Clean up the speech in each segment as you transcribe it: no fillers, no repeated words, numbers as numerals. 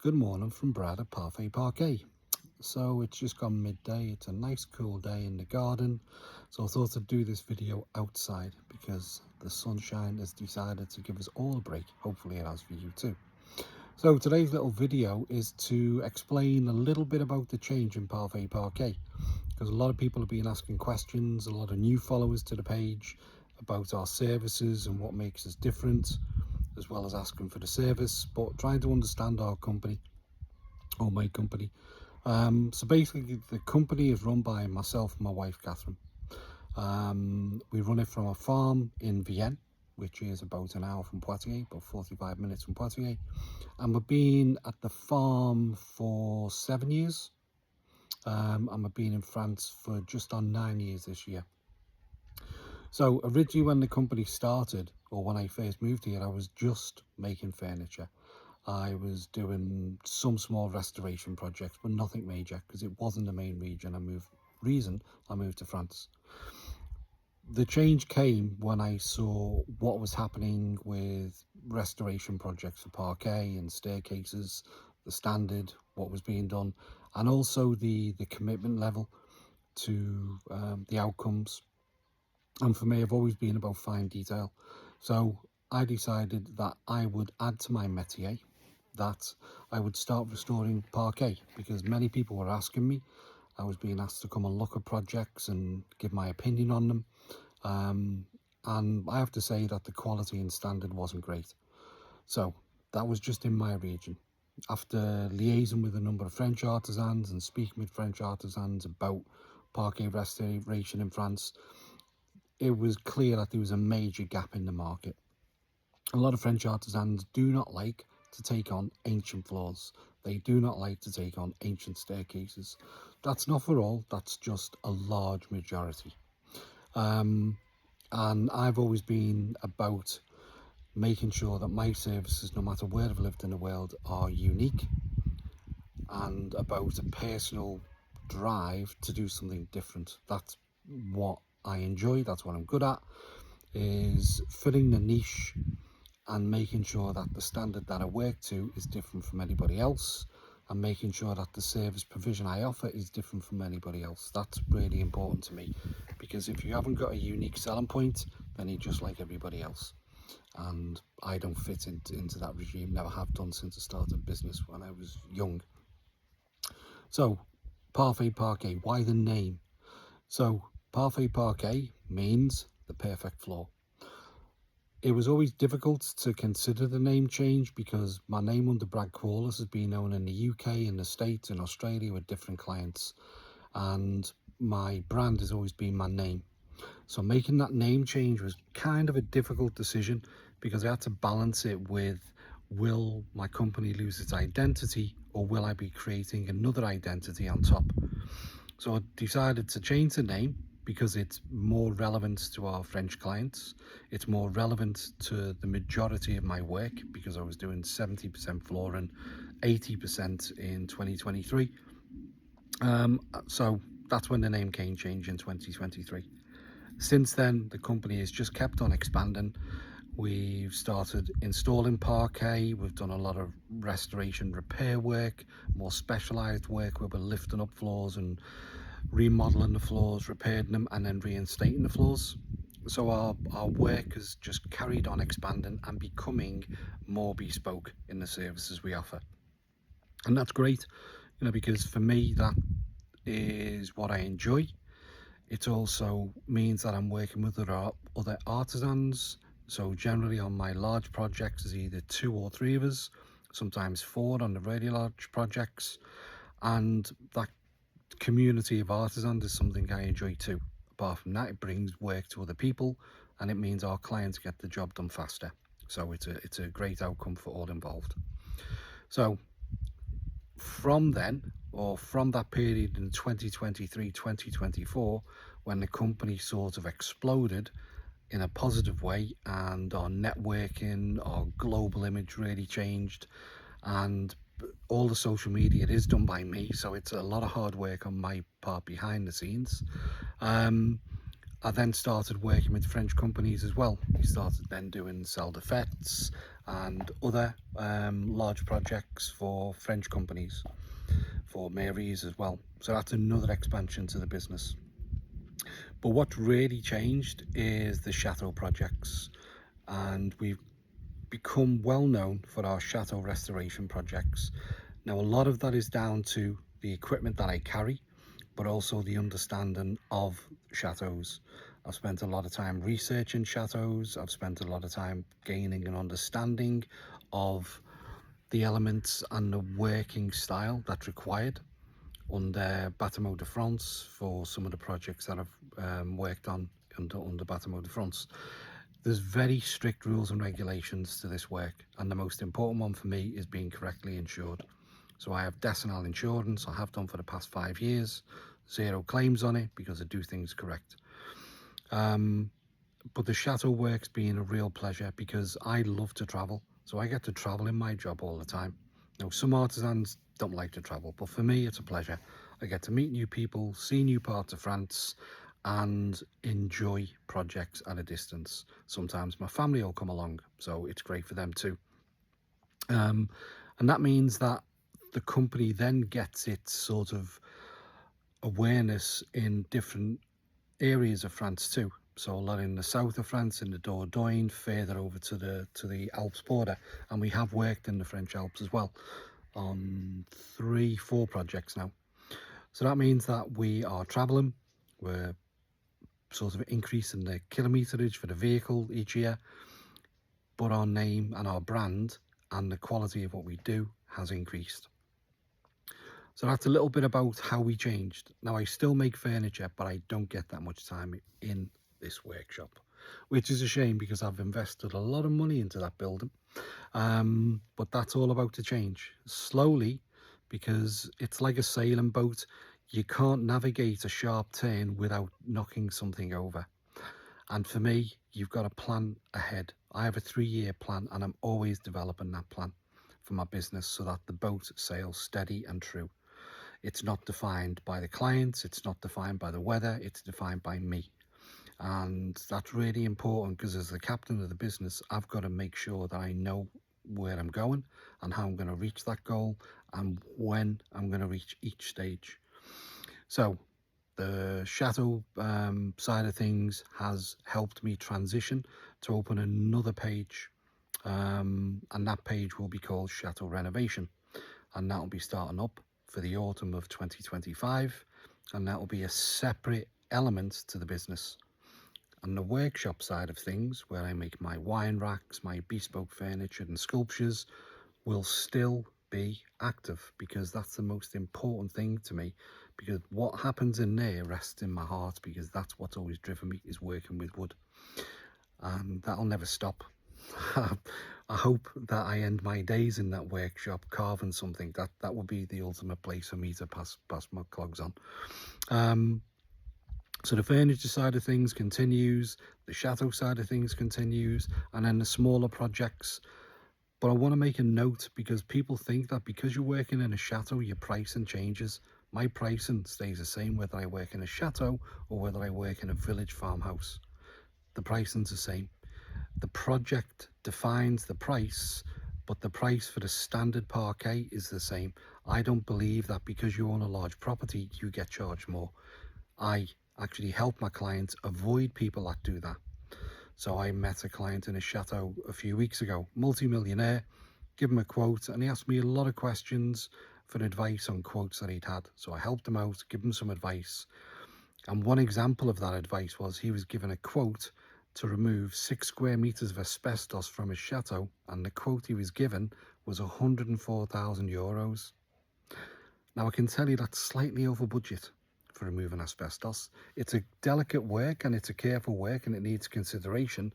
Good morning from Brad at Parfait Parquet. So it's just gone midday. It's a nice cool day in the garden. So I thought I'd do this video outside because the sunshine has decided to give us all a break. Hopefully it has for you too. So today's little video is to explain a little bit about the change in Parfait Parquet, because a lot of people have been asking questions, a lot of new followers to the page about our services and what makes us different, as well as asking for the service, but trying to understand our company, or my company. So basically the company is run by myself and my wife Catherine. We run it from a farm in Vienne, which is about an hour from Poitiers, about 45 minutes from Poitiers, and we've been at the farm for 7 years, and we've been in France for just on 9 years this year. So originally when the company started, or when I first moved here, I was just making furniture. I was doing some small restoration projects, but nothing major, because it wasn't the main reason I moved to France. The change came when I saw what was happening with restoration projects for parquet and staircases, the standard, what was being done, and also the commitment level to the outcomes. And for me, I've always been about fine detail. So I decided that I would add to my métier, that I would start restoring parquet, because many people were asking me. I was being asked to come and look at projects and give my opinion on them. And I have to say that the quality and standard wasn't great. So that was just in my region. After liaising with a number of French artisans and speaking with French artisans about parquet restoration in France, it was clear that there was a major gap in the market. A lot of French artisans do not like to take on ancient floors. They do not like to take on ancient staircases. That's not for all, that's just a large majority. And I've always been about making sure that my services, no matter where I've lived in the world, are unique, and about a personal drive to do something different. That's what I enjoy, that's what I'm good at, is filling the niche and making sure that the standard that I work to is different from anybody else, and making sure that the service provision I offer is different from anybody else. That's really important to me, because if you haven't got a unique selling point, then you're just like everybody else, and I don't fit into that regime. Never have done since I started business when I was young. So Parfait Parquet, why the name? So Parfait Parquet means the perfect floor. It was always difficult to consider the name change, because my name under Brad Quarless has been known in the UK, in the States, in Australia with different clients, and my brand has always been my name. So making that name change was kind of a difficult decision, because I had to balance it with, will my company lose its identity, or will I be creating another identity on top? So I decided to change the name because it's more relevant to our French clients. It's more relevant to the majority of my work, because I was doing 70% flooring, 80% in 2023. So that's when the name came change in 2023. Since then, the company has just kept on expanding. We've started installing parquet. We've done a lot of restoration repair work, more specialized work where we're lifting up floors and remodeling the floors, repairing them, and then reinstating the floors. So our work has just carried on expanding and becoming more bespoke in the services we offer. And that's great, because for me, that is what I enjoy. It also means that I'm working with other artisans. So generally on my large projects, there's either 2 or 3 of us, sometimes 4 on the really large projects. And that community of artisans is something I enjoy too. Apart from that, it brings work to other people, and it means our clients get the job done faster. So it's a great outcome for all involved. So from then, or from that period in 2023, 2024, when the company sort of exploded in a positive way, and our networking, our global image really changed, and all the social media, it is done by me, so it's a lot of hard work on my part behind the scenes. I then started working with French companies as well. We started then doing Cell de Fêtes and other large projects for French companies, for mairies as well. So that's another expansion to the business. But what really changed is the chateau projects, and we've become well known for our chateau restoration projects. Now, a lot of that is down to the equipment that I carry, but also the understanding of chateaus. I've spent a lot of time researching chateaus. I've spent a lot of time gaining an understanding of the elements and the working style that's required under Bâtiment de France for some of the projects that I've worked on under Bâtiment de France. There's very strict rules and regulations to this work, and the most important one for me is being correctly insured. So I have decennal insurance. I have done for the past 5 years. 0 claims on it because I do things correct. But the chateau work's been a real pleasure because I love to travel. So I get to travel in my job all the time. Now, some artisans don't like to travel, but for me, it's a pleasure. I get to meet new people, see new parts of France, and enjoy projects at a distance. Sometimes my family will come along, so it's great for them too. And that means that the company then gets its sort of awareness in different areas of France too. So a lot in the south of France, in the Dordogne, further over to the Alps border, and we have worked in the French Alps as well on 3-4 projects now. So that means that we are traveling, we're sort of increasing the kilometerage for the vehicle each year, but our name and our brand and the quality of what we do has increased. So that's a little bit about how we changed. Now, I still make furniture, but I don't get that much time in this workshop, which is a shame because I've invested a lot of money into that building. But that's all about to change slowly, because it's like a sailing boat. You can't navigate a sharp turn without knocking something over. And for me, you've got a plan ahead. I have a 3-year plan, and I'm always developing that plan for my business so that the boat sails steady and true. It's not defined by the clients, it's not defined by the weather, it's defined by me. And that's really important because as the captain of the business, I've got to make sure that I know where I'm going and how I'm going to reach that goal and when I'm going to reach each stage. So the chateau side of things has helped me transition to open another page, and that page will be called Chateau Renovation, and that will be starting up for the autumn of 2025, and that will be a separate element to the business. And the workshop side of things, where I make my wine racks, my bespoke furniture and sculptures, will still be active because that's the most important thing to me, because what happens in there rests in my heart, because that's what's always driven me, is working with wood, and that'll never stop. I hope that I end my days in that workshop carving something. That would be the ultimate place for me to pass my clogs on. So the furniture side of things continues, the chateau side of things continues, and then the smaller projects. But I want to make a note, because people think that because you're working in a chateau, your pricing changes. My pricing stays the same whether I work in a chateau or whether I work in a village farmhouse. The pricing's the same. The project defines the price, but the price for the standard parquet is the same. I don't believe that because you own a large property, you get charged more. I actually help my clients avoid people that do that. So I met a client in a chateau a few weeks ago, multi-millionaire, give him a quote, and he asked me a lot of questions for advice on quotes that he'd had. So I helped him out, give him some advice. And one example of that advice was he was given a quote to remove 6 square meters of asbestos from his chateau, and the quote he was given was €104,000. Now I can tell you that's slightly over budget for removing asbestos. It's a delicate work and it's a careful work and it needs consideration,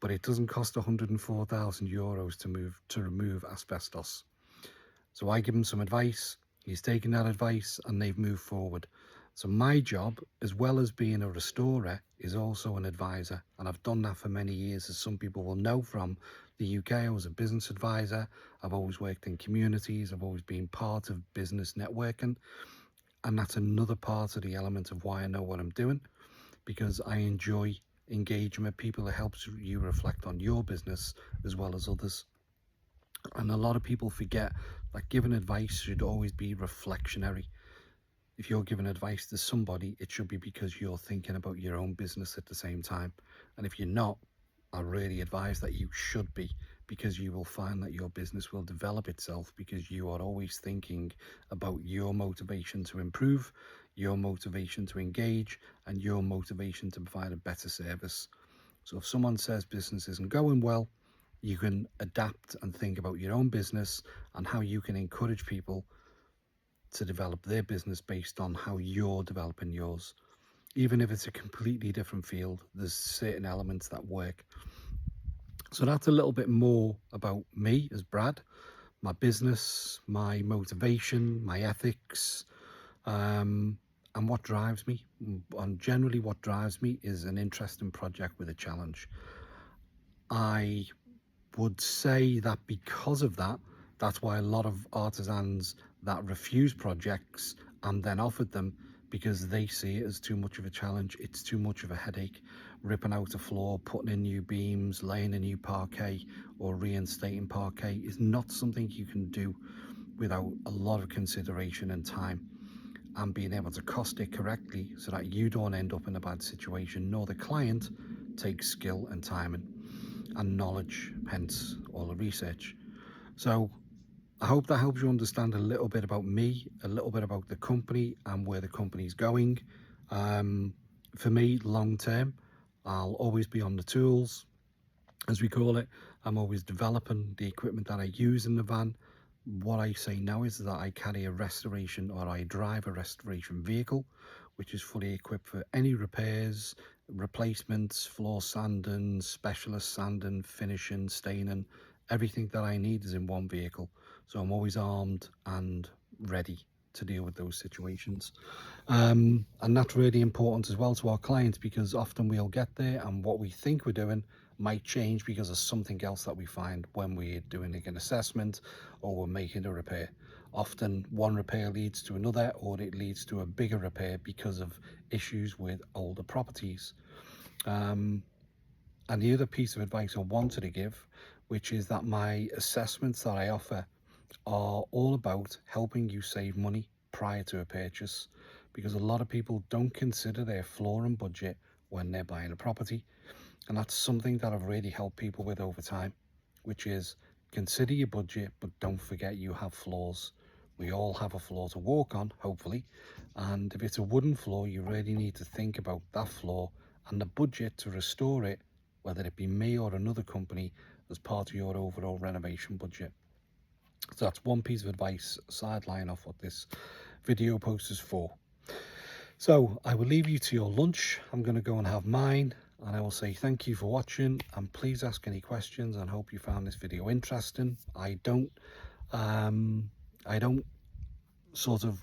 but it doesn't cost €104,000 to remove asbestos. So I give him some advice, he's taken that advice, and they've moved forward. So my job, as well as being a restorer, is also an advisor, and I've done that for many years. As some people will know from the UK, I was a business advisor. I've always worked in communities. I've always been part of business networking, and that's another part of the element of why I know what I'm doing, because I enjoy engaging with people. It helps you reflect on your business as well as others. And a lot of people forget that giving advice should always be reflectionary. If you're giving advice to somebody, it should be because you're thinking about your own business at the same time. And if you're not, I really advise that you should be, because you will find that your business will develop itself because you are always thinking about your motivation to improve, your motivation to engage, and your motivation to provide a better service. So if someone says business isn't going well, you can adapt and think about your own business and how you can encourage people to develop their business based on how you're developing yours. Even if it's a completely different field, there's certain elements that work. So that's a little bit more about me as Brad, my business, my motivation, my ethics, and what drives me. And generally what drives me is an interesting project with a challenge. I would say that because of that, that's why a lot of artisans that refuse projects and then offered them, because they see it as too much of a challenge. It's too much of a headache. Ripping out a floor, putting in new beams, laying a new parquet, or reinstating parquet is not something you can do without a lot of consideration and time, and being able to cost it correctly so that you don't end up in a bad situation, nor the client takes skill and time and knowledge, hence all the research. So I hope that helps you understand a little bit about me, a little bit about the company and where the company's going. For me, long term, I'll always be on the tools, as we call it. I'm always developing the equipment that I use in the van. What I say now is that I carry a restoration, or I drive a restoration vehicle, which is fully equipped for any repairs, replacements, floor sanding, specialist sanding, finishing, staining. Everything that I need is in one vehicle. So I'm always armed and ready to deal with those situations. And that's really important as well to our clients, because often we'll get there and what we think we're doing might change because of something else that we find when we're doing an assessment or we're making a repair. Often one repair leads to another, or it leads to a bigger repair because of issues with older properties. And the other piece of advice I wanted to give, which is that my assessments that I offer are all about helping you save money prior to a purchase, because a lot of people don't consider their flooring budget when they're buying a property. And that's something that I've really helped people with over time, which is consider your budget, but don't forget you have floors. We all have a floor to walk on, hopefully. And if it's a wooden floor, you really need to think about that floor and the budget to restore it, whether it be me or another company, as part of your overall renovation budget. So that's one piece of advice, sideline off what this video post is for. So I will leave you to your lunch. I'm going to go and have mine, and I will say thank you for watching, and please ask any questions, and hope you found this video interesting. I don't sort of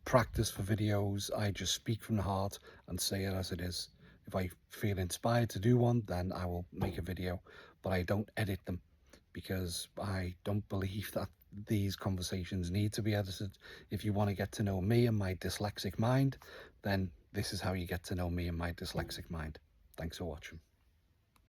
practice for videos. I just speak from the heart and say it as it is. If I feel inspired to do one, then I will make a video, but I don't edit them, because I don't believe that these conversations need to be edited. If you want to get to know me and my dyslexic mind, then this is how you get to know me and my dyslexic mind. Thanks for watching.